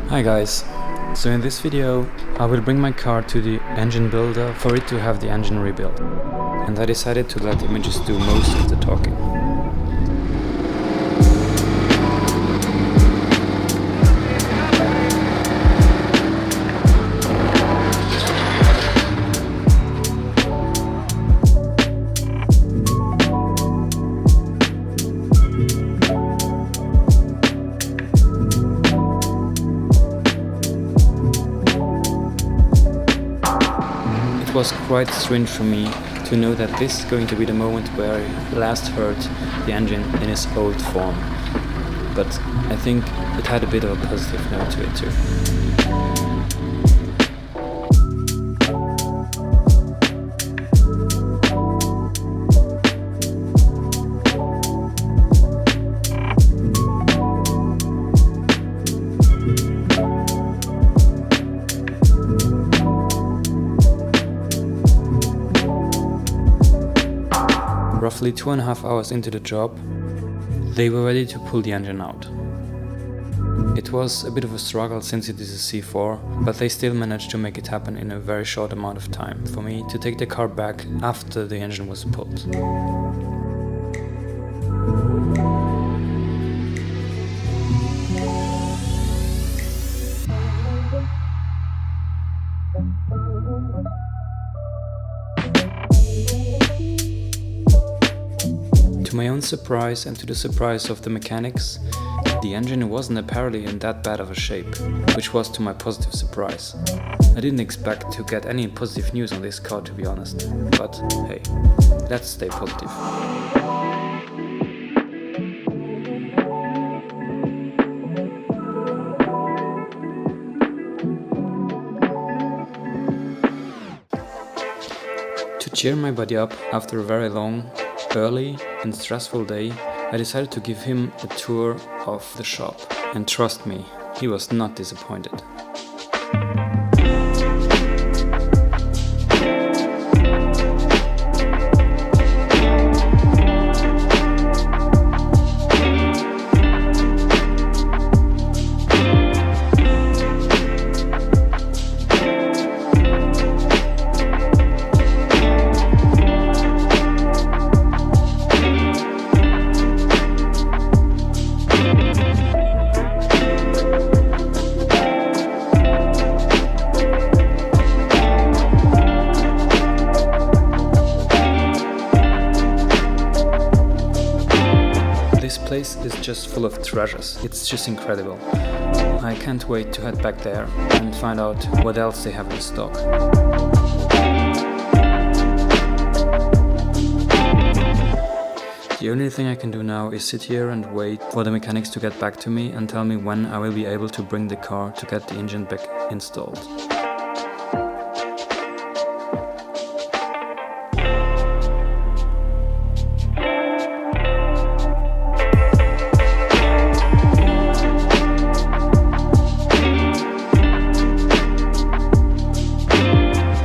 Hi guys, so in this video I will bring my car to the engine builder for it to have the engine rebuilt, and I decided to let images do most of the talking. It was quite strange for me to know that this is going to be the moment where I last heard the engine in its old form, but I think it had a bit of a positive note to it too. Roughly 2.5 hours into the job, they were ready to pull the engine out. It was a bit of a struggle since it is a C4, but they still managed to make it happen in a very short amount of time for me to take the car back after the engine was pulled. To my own surprise and to the surprise of the mechanics, the engine wasn't apparently in that bad of a shape, which was to my positive surprise. I didn't expect to get any positive news on this car, to be honest, but hey, let's stay positive. To cheer my buddy up after a very long, early and stressful day, I decided to give him a tour of the shop, and trust me, he was not disappointed. This place is just full of treasures. It's just incredible. I can't wait to head back there and find out what else they have in stock. The only thing I can do now is sit here and wait for the mechanics to get back to me and tell me when I will be able to bring the car to get the engine back installed.